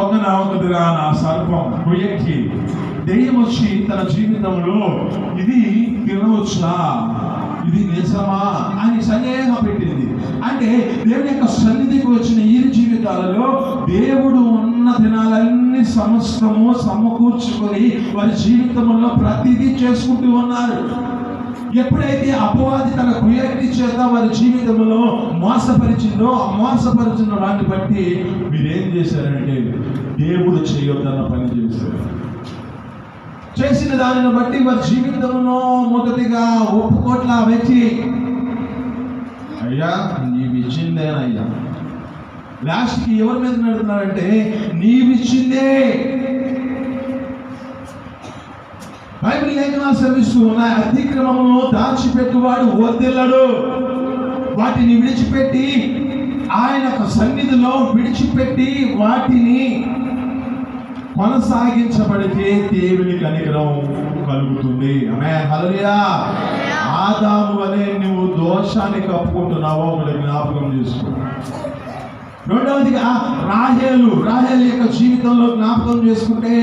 ఒకనొకటిగా నా సర్పం కుయక్కి దెయ్యం వచ్చి తన జీవితంలో ఇది తినవచ్చా, ఇది నిజమా అని సందేహం పెట్టింది. అంటే దేవుని యొక్క సన్నిధికి వచ్చిన ఈ జీవితాలలో దేవుడు ఉన్న దినాలన్నీ సమస్తము సమకూర్చుకొని వారి జీవితంలో ప్రతిదీ చేసుకుంటూ ఉన్నారు. ఎప్పుడైతే అపవాది తన కుయక్తి చేత వారి జీవితంలో మోసపరిచిందో, ఆ మోసపరిచిన వాటిని బట్టి మీరేం చేశారంటే దేవుడు చేయొద్దన్న పని చేశారు. చేసిన దానిని బట్టి వారి జీవితంలో మొదటిగా ఒప్పుకోట్ల వ్యక్తి, అయ్యా నీవిచ్చిందేనయ్యా. లాస్ట్కి ఎవరి మీద నడుతున్నారంటే నీవిచ్చిందే. బైబిల్ లేఖనాలు సెలవిస్తూ ఉన్నాయి, అతిక్రమమును దాచిపెట్టువాడు వర్ధిల్లడు. వాటిని విడిచిపెట్టి ఆయన సన్నిధిలో విడిచిపెట్టి వాటిని కొనసాగించబడితే దేవుని కనికరం కలుగుతుంది. ఆమేన్, హల్లెలూయా. ఆదాము వలె నువ్వు దోషాన్ని కప్పుకుంటున్నావో ఒకటి జ్ఞాపకం చేసుకో. రెండవదిగా రాహేలు యొక్క జీవితంలో జ్ఞాపకం చేసుకుంటే,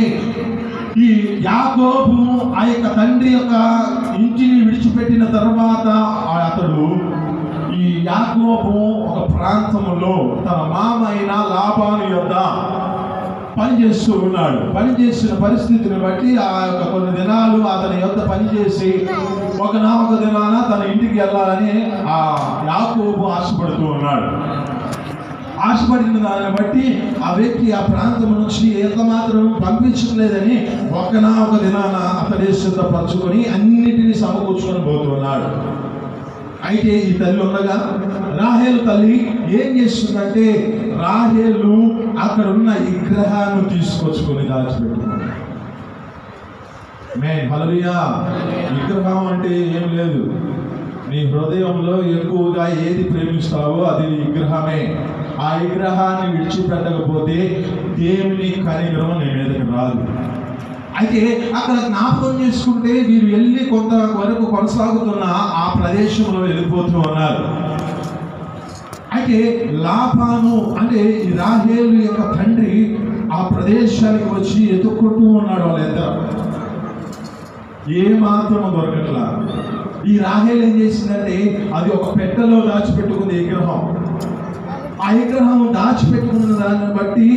ఈ యాకోబు ఆ యొక్క తండ్రి యొక్క ఇంటిని విడిచిపెట్టిన తర్వాత అతడు ఈ యాకోబు ఒక ప్రాంతంలో తన మామ అయిన లాబాను యొద్ద పనిచేస్తూ ఉన్నాడు. పనిచేసిన పరిస్థితిని బట్టి ఆ యొక్క కొన్ని దినాలు అతని యొద్ద పనిచేసి ఒక దినాన తన ఇంటికి వెళ్ళాలని ఆ యాకోబు ఆశపడుతూ ఉన్నాడు. ఆశపడిన దాన్ని బట్టి ఆ వ్యక్తి ఆ ప్రాంతం నుంచి ఎంత మాత్రం పంపించలేదని ఒక దినాన అతడే సిద్ధపరచుకొని అన్నిటినీ సమకూర్చుకొని పోతున్నాడు. అయితే ఈ తల్లి ఉండగా రాహేలు తల్లి ఏం చేస్తుందంటే, రాహేలు అక్కడ ఉన్న విగ్రహాన్ని తీసుకొచ్చుకొని దాచిపెట్టుకున్నాడు. ఆమేన్, హల్లెలూయా. విగ్రహం అంటే ఏం లేదు, నీ హృదయంలో ఎక్కువగా ఏది ప్రేమిస్తావో అది విగ్రహమే. ఆ విగ్రహాన్ని విడిచిపెట్టకపోతే దేవుని కనికరం నీ మీదకి రాదు. అయితే అక్కడ జ్ఞాపకం చేసుకుంటే వీరు వెళ్ళి కొంత వరకు కొనసాగుతున్న ఆ ప్రదేశంలో వెళ్ళిపోతూ ఉన్నారు. అయితే లాబాను అంటే ఈ రాహేలు యొక్క తండ్రి ఆ ప్రదేశానికి వచ్చి ఎత్తుక్కుంటూ ఉన్నాడు. వాళ్ళిద్దరు ఏమాత్రం దొరకట్లా. ఈ రాహేలు ఏం చేసిందంటే అది ఒక పెట్టెలో దాచిపెట్టుకుంది విగ్రహం. ఆ విగ్రహం దాచిపెట్టుకున్న దాన్ని బట్టి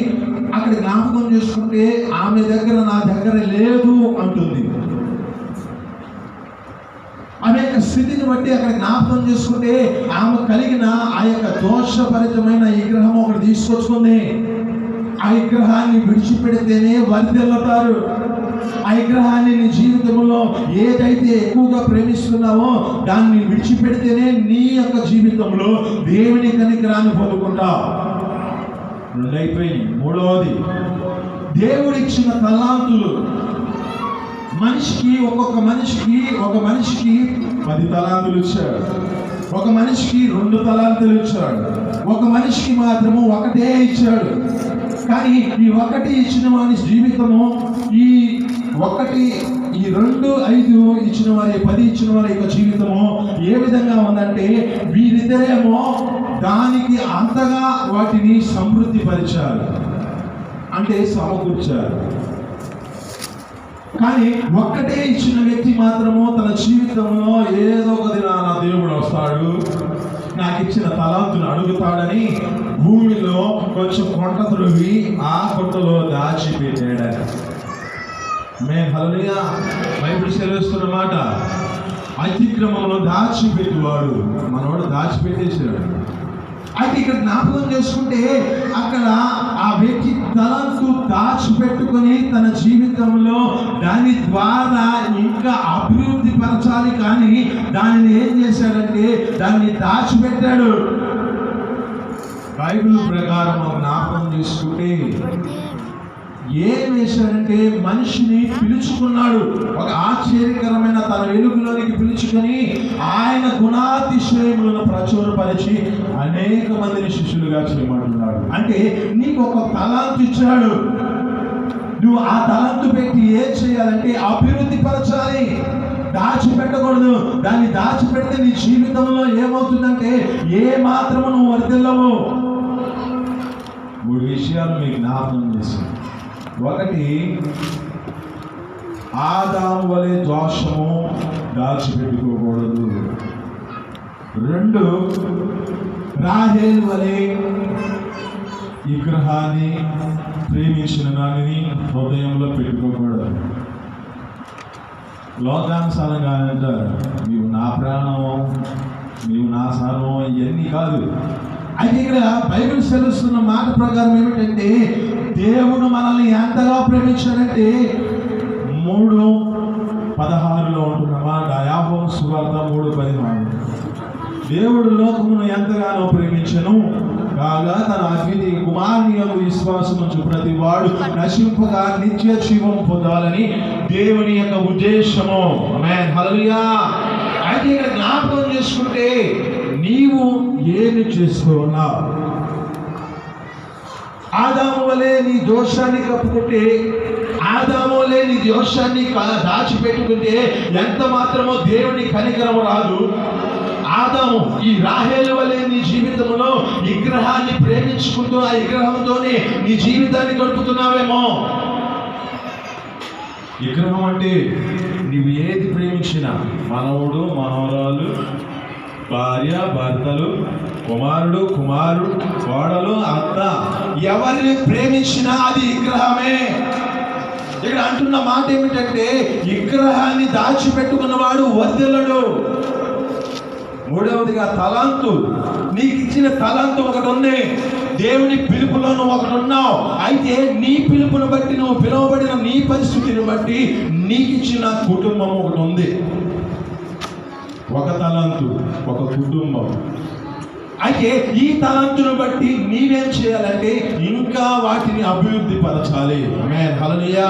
అక్కడ జ్ఞాపకం చేసుకుంటే ఆమె దగ్గర నా దగ్గర లేదు అంటుంది. ఆమె యొక్క స్థితిని బట్టి అక్కడ జ్ఞాపకం చేసుకుంటే ఆమె కలిగిన ఆ యొక్క దోషభరితమైన విగ్రహం ఒకటి తీసుకొచ్చుకుంది. ఆ విగ్రహాన్ని విడిచిపెడితేనే వర్ధిల్లుతారు. ఆ విగ్రహాన్ని నీ జీవితంలో ఏదైతే ఎక్కువగా ప్రేమిస్తున్నావో దాన్ని విడిచిపెడితేనే నీ యొక్క జీవితంలో దేవుని కనికరాన్ని పొందుకుంటావు. రెండైపోయి మూడవది, దేవుడిచ్చిన తలాంతులు. ఒక మనిషికి 10 తలాంతులు ఇచ్చాడు, ఒక మనిషికి 2 తలాంతులు ఇచ్చాడు, ఒక మనిషికి మాత్రము 1 ఇచ్చాడు. కానీ ఈ 1 ఇచ్చిన వారి జీవితము ఈ 2, 5 ఇచ్చిన వారి 10 ఇచ్చిన వారి యొక్క జీవితము ఏ విధంగా ఉందంటే, వీరిద్దరేమో దానికి అంతగా వాటిని సమృద్ధి పరిచారు, అంటే సమకూర్చారు. కానీ 1 ఇచ్చిన వ్యక్తి మాత్రము తన జీవితంలో ఏదో ఒక దినాన దేవుడు వస్తాడు, నాకు ఇచ్చిన తలాంతును అడుగుతాడని భూమిలో కొంచెం కొంట త్రవ్వి ఆ కొంటలో దాచిపెట్టాడు. ఆమేన్, హల్లెలూయా. బైబిల్ సెలవిస్తున్న మాట, అతిక్రమంలో దాచిపెట్టువాడు మనవాడు దాచిపెట్టేసాడు. అయితే ఇక్కడ జ్ఞాపకం చేసుకుంటే అక్కడ ఆ వ్యక్తి తలంతు దాచిపెట్టుకొని తన జీవితంలో దాని ద్వారా ఇంకా అభివృద్ధి పరచాలి, కానీ దానిని ఏం చేశాడంటే దాన్ని దాచిపెట్టాడు. బైబిల్ ప్రకారం జ్ఞాపకం చేసుకుంటే ఏం చేశాడంటే మనిషిని పిలుచుకున్నాడు. ఒక ఆశ్చర్యకరమైన తన వెలుగులోనికి పిలుచుకొని ఆయన గుణాతిశయములను ప్రచురపరిచి అనేక మందిని శిష్యులుగా చేయమంటున్నాడు. అంటే నీకు ఒక తలాంతు ఇచ్చాడు, నువ్వు ఆ తలాంతు పెట్టి ఏం చేయాలంటే అభివృద్ధి పరచాలి, దాచిపెట్టకూడదు. దాన్ని దాచిపెడితే నీ జీవితంలో ఏమవుతుందంటే ఏ మాత్రము నువ్వు వర్ధిల్లవు. మూడు విషయాలు మీకు జ్ఞాపకం చేశాను. ఒకటి, ఆదాము వలె దోషము దాచిపెట్టుకోకూడదు. రెండు, రాహేలు వలె విగ్రహాన్ని ప్రేమించిన దానిని హృదయంలో పెట్టుకోకూడదు. లోకానుసారంగా అంటారు, నీవు నా ప్రాణం, నీవు నా సర్వం, ఇవన్నీ కాదు. అయితే ఇక్కడ బైబిల్ సెలవుస్తున్న మాట ప్రకారం ఏమిటంటే, దేవుడు మనల్ని ఎంతగా ప్రేమించాడంటే 3:16 ఉంటున్న మాట, యాకోబు సువార్త 3:16. దేవుడు లోకమును ఎంతగానో ప్రేమించెను కాగా తన అద్వితీయ కుమారుని యందు విశ్వాసముంచు ప్రతి వాడు నశింపగా నిత్య జీవం పొందాలని దేవుని యొక్క ఉద్దేశము. ఆమేన్, హల్లెలూయా. అయితే ఇక్కడ జ్ఞాపకం చేసుకుంటే, నీవు ఏమి చేసుకున్నావు? ఆదాము వలె నీ దోషాన్ని కప్పుకుంటే, ఆదాము వలె నీ దోషాన్ని దాచిపెట్టుకుంటే ఎంత మాత్రమో దేవుని కనికరం రాదు. ఆదాము ఈ రాహేలు వలె నీ జీవితంలో విగ్రహాన్ని ప్రేమించుకుంటూ ఆ విగ్రహంతోనే నీ జీవితాన్ని గడుపుతున్నావేమో. విగ్రహం అంటే నువ్వు ఏది ప్రేమించినా, మనవుడు, మనవరాలు, భార్య, భర్తలు, కుమారుడు, కోడలు, అత్త, ఎవరిని ప్రేమించినా అది విగ్రహమే. ఇక్కడ అంటున్న మాట ఏమిటంటే, విగ్రహాన్ని దాచిపెట్టుకున్నవాడు వర్ధిల్లడు. మూడవదిగా తలాంతు. నీకు ఇచ్చిన తలాంతు ఒకటి ఉంది, దేవుని పిలుపులో నువ్వు ఒకటి ఉన్నావు. అయితే నీ పిలుపును బట్టి, నువ్వు పిలువబడిన నీ పరిస్థితిని బట్టి నీకు ఇచ్చిన కుటుంబం ఒకటి ఉంది. ఒక తలాంతు, ఒక కుటుంబం. అయితే ఈ తలాంతును బట్టి నీవేం చేయాలంటే ఇంకా వాటిని అభివృద్ధి పరచాలి. ఆమేన్, హల్లెలూయా.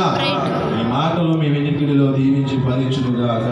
ఈ మాటలు మీ వెనుకడిలో దీవించి ఫలించునుగాక.